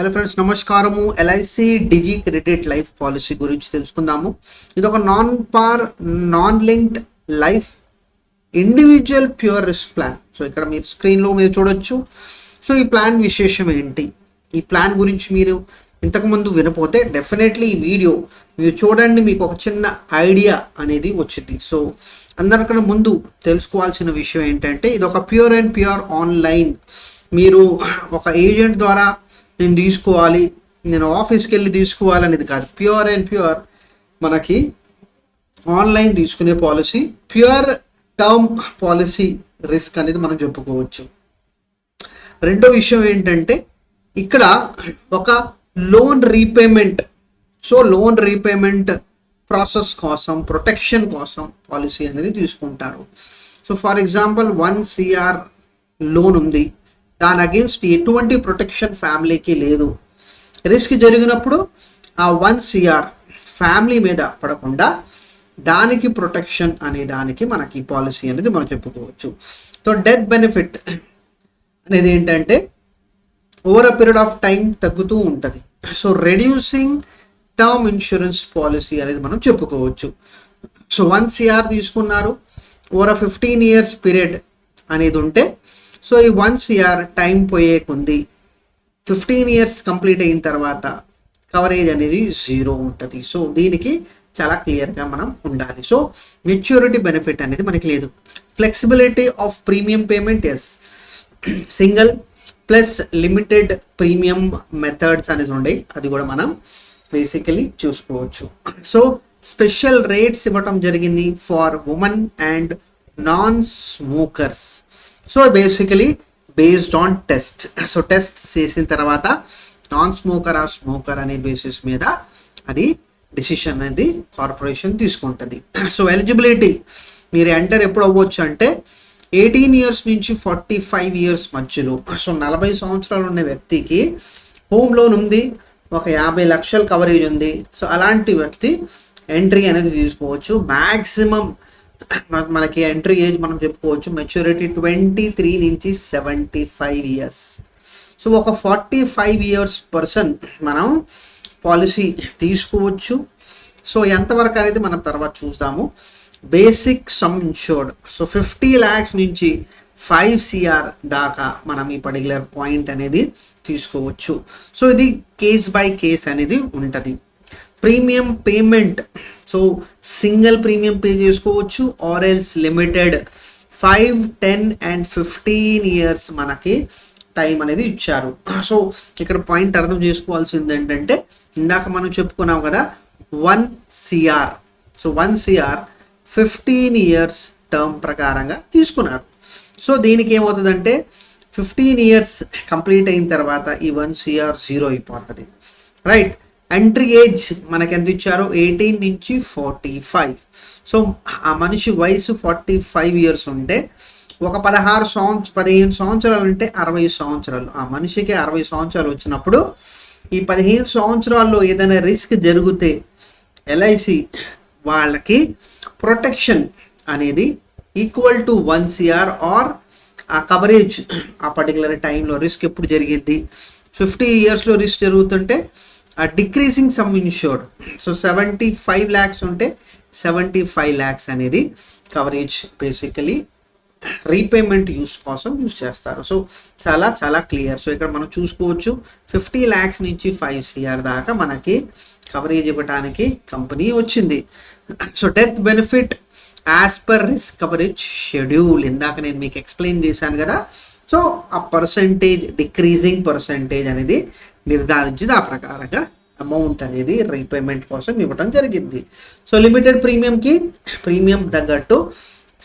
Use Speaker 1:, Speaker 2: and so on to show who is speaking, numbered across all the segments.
Speaker 1: Hello friends, నమస్కారము. LIC డిజి credit life policy గురించి తెలుసుకుందాము. ఇది ఒక non linked life individual pure risk plan. So ఇక్కడ మీరు స్క్రీన్లో మీరు చూడొచ్చు. సో ఈ ప్లాన్ విశేషం ఏంటి, ఈ ప్లాన్ గురించి మీరు ఇంతకుముందు వినపోతే డెఫినెట్లీ ఈ వీడియో మీరు చూడండి, మీకు ఒక చిన్న ఐడియా అనేది వచ్చింది. సో అందరికన్నా ముందు తెలుసుకోవాల్సిన విషయం ఏంటంటే, ఇది ఒక ప్యూర్ అండ్ ప్యూర్ ఆన్లైన్. మీరు ఒక ఏజెంట్ ద్వారా నేను తీసుకోవాలి, నేను ఆఫీస్కి వెళ్ళి తీసుకోవాలి అనేది కాదు. ప్యూర్ అండ్ ప్యూర్ మనకి ఆన్లైన్ తీసుకునే policy, pure term policy risk అనేది మనం చెప్పుకోవచ్చు. రెండో విషయం ఏంటంటే, ఇక్కడ ఒక loan repayment, so loan repayment process కోసం, ప్రొటెక్షన్ కోసం పాలసీ అనేది తీసుకుంటారు. So for example 1 CR loan ఉంది, దాని అగేన్స్ట్ ఎటువంటి ప్రొటెక్షన్ ఫ్యామిలీకి లేదు. రిస్క్ జరిగినప్పుడు ఆ 1 CR ఫ్యామిలీ మీద పడకుండా దానికి ప్రొటెక్షన్ అనే దానికి మనకి పాలసీ అనేది మనం చెప్పుకోవచ్చు. సో డెత్ బెనిఫిట్ అనేది ఏంటంటే over a period of time తగ్గుతూ ఉంటుంది. So reducing term insurance policy అనేది మనం చెప్పుకోవచ్చు. సో 1 CR తీసుకున్నారు, ఓవర్ 15 years పీరియడ్ అనేది ఉంటే, సో ఈ 1 CR టైం పోయే కొంది 15 years కంప్లీట్ అయిన తర్వాత కవరేజ్ అనేది 0 ఉంటుంది. సో దీనికి చాలా క్లియర్గా మనం ఉండాలి. సో మెచ్యూరిటీ బెనిఫిట్ అనేది మనకి లేదు. Flexibility of premium payment, yes, single plus limited premium methods అనేది ఉండే, అది కూడా మనం బేసికలీ చూసుకోవచ్చు. సో స్పెషల్ రేట్స్ ఇవ్వటం జరిగింది for women and non smokers. So basically based on test. So test చేసిన తర్వాత నాన్ స్మోకర్ ఆ స్మోకర్ అనే బేసిస్ మీద అది డిసిషన్ అనేది కార్పొరేషన్ తీసుకుంటుంది. సో ఎలిజిబిలిటీ మీరు ఎంటర్ ఎప్పుడు అవ్వచ్చు అంటే 18 years నుంచి 45 years మధ్యలో. సో 40 సంవత్సరాలు ఉన్న వ్యక్తికి హోమ్ లోన్ ఉంది, ఒక 50 లక్షల కవరేజ్ ఉంది. సో అలాంటి వ్యక్తి ఎంట్రీ అనేది తీసుకోవచ్చు. మ్యాక్సిమం మనకి ఎంట్రీ ఏజ్ మనం చెప్పుకోవచ్చు మెచ్యూరిటీ 23 నుంచి 75 years. సో ఒక 45 years పర్సన్ మనం పాలసీ తీసుకోవచ్చు. సో ఎంతవరకు అనేది మనం తర్వాత చూద్దాము. Basic sum insured, so 50 lakhs నుంచి 5 CR దాకా మనం ఈ పర్టికులర్ పాయింట్ అనేది తీసుకోవచ్చు. సో ఇది కేస్ బై కేస్ అనేది ఉంటుంది. Premium payment, so single premium pay చేసుకోవచ్చు or else limited 5, 10 and 15 years మనకి టైం అనేది ఇచ్చారు. సో ఇక్కడ పాయింట్ అర్థం చేసుకోవాల్సింది ఏంటంటే, ఇందాక మనం చెప్పుకున్నాం కదా 1 CR. So 1 CR 15 years term ప్రకారంగా తీసుకున్నారు. సో దీనికి ఏమవుతుందంటే 15 years కంప్లీట్ అయిన తర్వాత ఈ 1 CR 0 అయిపోతుంది, రైట్. ఎంట్రీ ఏజ్ మనకి ఎంత ఇచ్చారో 18 నుంచి 45. సో ఆ మనిషి వయసు 45 years ఉంటే, ఒక 15 సంవత్సరాలు అంటే 60 సంవత్సరాలు. ఆ మనిషికి 60 సంవత్సరాలు వచ్చినప్పుడు ఈ 15 సంవత్సరాల్లో ఏదైనా రిస్క్ జరిగితే ఎల్ఐసి వాళ్ళకి ప్రొటెక్షన్ అనేది ఈక్వల్ టు 1 CR ఆర్ ఆ కవరేజ్ ఆ పర్టికులర్ టైంలో రిస్క్ ఎప్పుడు జరిగింది. 50 yearsలో రిస్క్ జరుగుతుంటే ఆ decreasing some insured, so 75 lakhs ఉంటే 75 lakhs అనేది కవరేజ్ బేసికలీ రీపేమెంట్ యూస్ కోసం యూస్ చేస్తారు. సో చాలా చాలా క్లియర్. సో ఇక్కడ మనం చూసుకోవచ్చు 50 lakhs నుంచి 5 CR దాకా మనకి కవరేజ్ ఇవ్వడానికి కంపెనీ వచ్చింది. So death benefit as per risk coverage schedule, ఇందాక నేను మీకు ఎక్స్ప్లెయిన్ చేశాను కదా. సో ఆ పర్సంటేజ్, డిక్రీజింగ్ పర్సంటేజ్ అనేది నిర్ధారించింది, ఆ ప్రకారంగా అమౌంట్ అనేది రీపేమెంట్ కోసం ఇవ్వడం జరిగింది. సో లిమిటెడ్ ప్రీమియంకి ప్రీమియం తగ్గట్టు,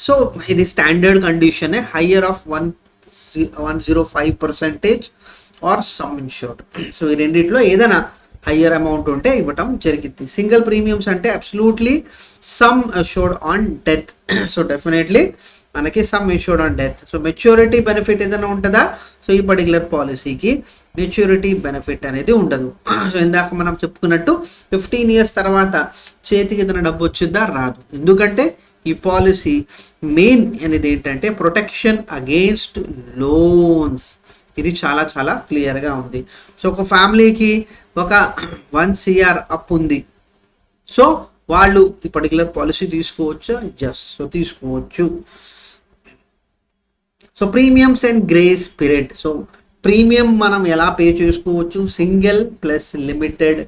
Speaker 1: సో ఇది standard condition, higher of 105% or sum insured. So ఈ రెండిట్లో ఏదైనా హయ్యర్ అమౌంట్ ఉంటే ఇవ్వటం జరిగింది. సింగిల్ ప్రీమియమ్స్ అంటే absolutely sum assured on death. So definitely మనకి sum insured on death. So maturity benefit ఏదైనా ఉంటుందా? సో ఈ పర్టికులర్ పాలసీకి మెచ్యూరిటీ బెనిఫిట్ అనేది ఉండదు. సో ఇందాక మనం చెప్పుకున్నట్టు 15 years తర్వాత చేతికి ఏదైనా డబ్బు వచ్చిందా? రాదు. ఎందుకంటే ఈ పాలసీ మెయిన్ అనేది ఏంటంటే ప్రొటెక్షన్ అగేన్స్ట్ లోన్స్. ఇది చాలా చాలా క్లియర్గా ఉంది. సో ఒక ఫ్యామిలీకి ఒక 1 CR అప్పు ఉంది. సో వాళ్ళు ఈ పర్టికులర్ పాలసీ తీసుకోవచ్చా? ఎస్, సో తీసుకోవచ్చు. So premiums and grace period. So premium మనం ఎలా పే చేసుకోవచ్చు? సింగిల్ ప్లస్ లిమిటెడ్,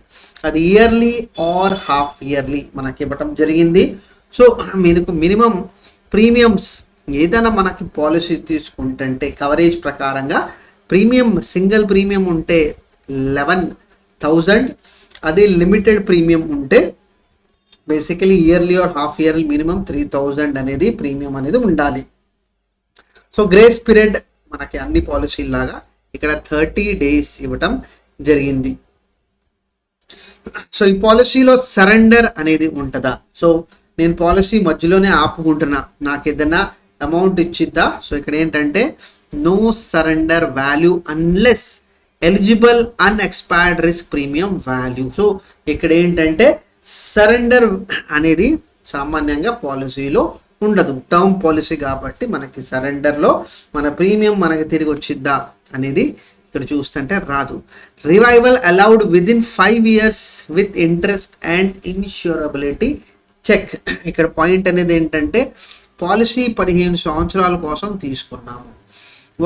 Speaker 1: అది ఇయర్లీ ఆర్ హాఫ్ ఇయర్లీ మనకి ఇవ్వటం జరిగింది. సో మీకు మినిమం ప్రీమియమ్స్ ఏదైనా మనకి పాలసీ తీసుకుంటుంటే కవరేజ్ ప్రకారంగా ప్రీమియం సింగిల్ ప్రీమియం ఉంటే 11,000, అదే లిమిటెడ్ ప్రీమియం ఉంటే basically yearly or half yearly minimum 3,000 అనేది ప్రీమియం అనేది ఉండాలి. సో గ్రేస్ పీరియడ్ మనకి అన్ని పాలసీలాగా ఇక్కడ 30 days ఇవ్వటం జరిగింది. సో ఈ పాలసీలో సరెండర్ అనేది ఉంటుందా? సో నేను పాలసీ మధ్యలోనే ఆపుకుంటున్నా, నాకు ఏదైనా అమౌంట్ ఇచ్చిద్దా? సో ఇక్కడ ఏంటంటే no surrender value unless eligible unexpired risk premium value. So ఇక్కడ ఏంటంటే సరెండర్ అనేది సామాన్యంగా పాలసీలో ఉండదు, టర్మ్ పాలసీ కాబట్టి మనకి సరెండర్లో మన ప్రీమియం మనకి తిరిగి వచ్చిద్దా అనేది ఇక్కడ చూస్తుంటే రాదు. Revival allowed within 5 years with interest and insurability check. ఇక్కడ పాయింట్ అనేది ఏంటంటే పాలసీ 15 సంవత్సరాల కోసం తీసుకున్నాము,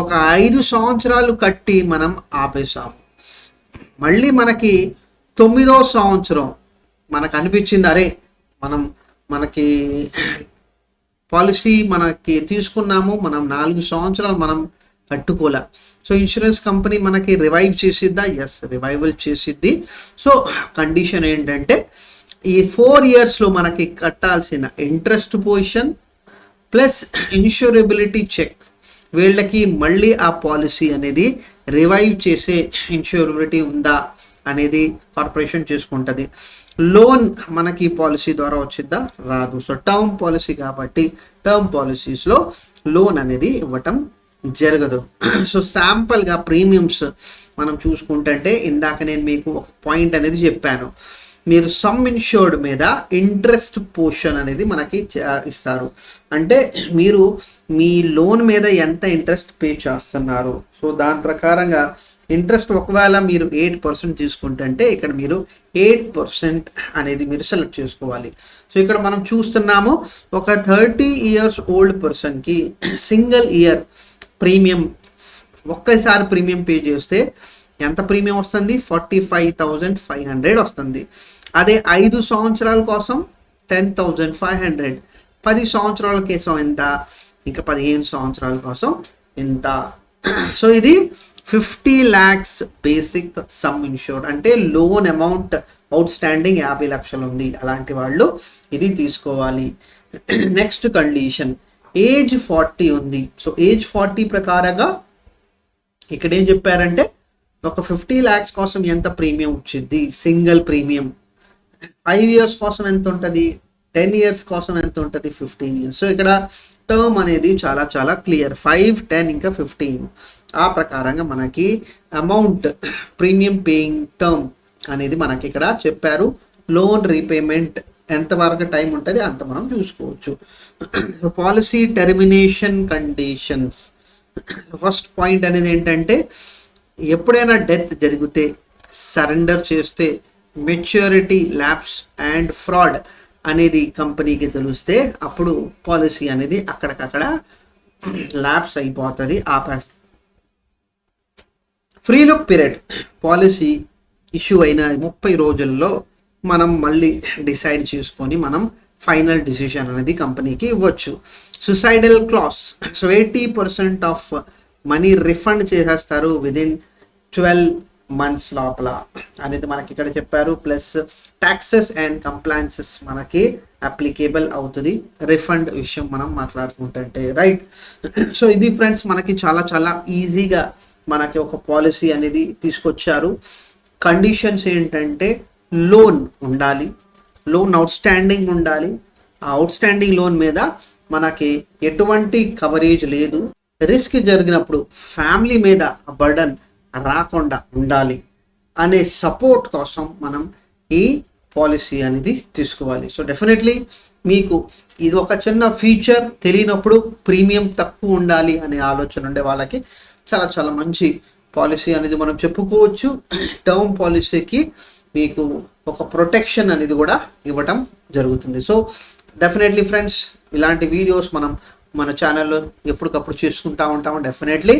Speaker 1: ఒక 5 సంవత్సరాలు కట్టి మనం ఆపేసాము, మళ్ళీ మనకి 9వ సంవత్సరం మనకు అనిపించింది అరే మనకి పాలసీ మనకి తీసుకున్నాము, మనం 4 సంవత్సరాలు మనం కట్టుకోలే. సో ఇన్సూరెన్స్ కంపెనీ మనకి రివైవ్ చేసిద్దా? ఎస్, రివైవల్ చేసిద్ది. సో కండిషన్ ఏంటంటే ఈ 4 yearsలో మనకి కట్టాల్సిన interest portion plus insurability check, వీళ్ళకి మళ్ళీ ఆ పాలసీ అనేది రివైవ్ చేసే ఇన్ష్యూరబిలిటీ ఉందా అనేది కార్పొరేషన్ చేసుకుంటుంది. లోన్ మనకి పాలసీ ద్వారా వచ్చిద్దా? రాదు. సో టర్మ్ పాలసీ కాబట్టి టర్మ్ పాలసీస్లో లోన్ అనేది ఇవ్వటం జరగదు. సో శాంపుల్గా ప్రీమియమ్స్ మనం చూసుకుంటే ఇందాక నేను మీకు ఒక పాయింట్ అనేది చెప్పాను, మీరు సమ్ ఇన్ష్యూర్డ్ మీద ఇంట్రెస్ట్ పోర్షన్ అనేది మనకి ఇస్తారు. అంటే మీరు మీ లోన్ మీద ఎంత ఇంట్రెస్ట్ పే చేస్తున్నారు, సో దాని ప్రకారంగా ఇంట్రెస్ట్ ఒకవేళ మీరు 8% తీసుకుంటే ఇక్కడ మీరు 8% అనేది మీరు సెలెక్ట్ చేసుకోవాలి. సో ఇక్కడ మనం చూస్తున్నాము ఒక 30 years ఓల్డ్ పర్సన్కి సింగిల్ ఇయర్ ప్రీమియం ఒక్కసారి ప్రీమియం పే చేస్తే ఎంత ప్రీమియం వస్తుంది? 45,500 వస్తుంది. అదే 5 సంవత్సరాల కోసం 10,500, 10 సంవత్సరాల కోసం ఎంత? ఇంకా 15 సంవత్సరాల కోసం ఎంత? సో ఇది 50 lakhs బేసిక్ సమ్ ఇన్ష్యూర్డ్, అంటే లోన్ అమౌంట్ అవుట్ స్టాండింగ్ 50 లక్షలు ఉంది, అలాంటి వాళ్ళు ఇది తీసుకోవాలి. నెక్స్ట్ కండిషన్ ఏజ్ 40 ఉంది. సో ఏజ్ 40 ప్రకారంగా ఇక్కడ ఏం చెప్పారంటే ఒక 50 lakhs కోసం ఎంత ప్రీమియం వచ్చింది సింగిల్ ప్రీమియం, 5 years కోసం ఎంత ఉంటుంది, 10 years కోసం ఎంత ఉంటుంది, 15 years. సో ఇక్కడ టర్మ్ అనేది చాలా చాలా క్లియర్, 5, 10 ఇంకా 15. ఆ ప్రకారంగా మనకి అమౌంట్ ప్రీమియం పేయింగ్ టర్మ్ అనేది మనకి ఇక్కడ చెప్పారు. లోన్ రీపేమెంట్ ఎంతవరకు టైం ఉంటుంది అంత మనం చూసుకోవచ్చు. Policy termination conditions. First point అనేది ఏంటంటే ఎప్పుడైనా డెత్ జరిగితే, సరెండర్ చేస్తే, మెచ్యూరిటీ ల్యాప్స్ అండ్ ఫ్రాడ్ అనేది కంపెనీకి తెలిస్తే అప్పుడు పాలసీ అనేది అక్కడికక్కడ ల్యాప్స్ అయిపోతుంది, ఆపేస్తుంది. Free look period, policy issue అయిన 30 రోజుల్లో మనం మళ్ళీ డిసైడ్ చేసుకొని మనం ఫైనల్ డిసిషన్ అనేది కంపెనీకి ఇవ్వచ్చు. Suicidal clause, so 80% of money refund చేసేస్తారు విదిన్ 12 months లోపల అనేది మనకి ఇక్కడ చెప్పారు. ప్లస్ ట్యాక్సెస్ అండ్ కంప్లైన్సెస్ మనకి అప్లికేబుల్ అవుతుంది రిఫండ్ విషయం మనం మాట్లాడుకుంటుంటే, రైట్. సో ఇది ఫ్రెండ్స్ మనకి చాలా చాలా ఈజీగా మనకి ఒక పాలసీ అనేది తీసుకొచ్చారు. కండిషన్స్ ఏంటంటే లోన్ ఉండాలి, లోన్ అవుట్ స్టాండింగ్ ఉండాలి, ఆ అవుట్ స్టాండింగ్ లోన్ మీద మనకి ఎటువంటి కవరేజ్ లేదు, రిస్క్ జరిగినప్పుడు ఫ్యామిలీ మీద బర్డన్ రాకుండా ఉండాలి అనే సపోర్ట్ కోసం మనం ఈ పాలసీ అనేది తీసుకోవాలి. సో డెఫినెట్లీ మీకు ఇది ఒక చిన్న ఫీచర్ తెలియనప్పుడు ప్రీమియం తక్కువ ఉండాలి అనే ఆలోచన ఉండే వాళ్ళకి చాలా చాలా మంచి పాలసీ అనేది మనం చెప్పుకోవచ్చు. టర్మ్ పాలసీకి మీకు ఒక ప్రొటెక్షన్ అనేది కూడా ఇవ్వటం జరుగుతుంది. సో డెఫినెట్లీ ఫ్రెండ్స్, ఇలాంటి వీడియోస్ మనం మన ఛానల్లో ఎప్పటికప్పుడు చేసుకుంటూ ఉంటాము. డెఫినెట్లీ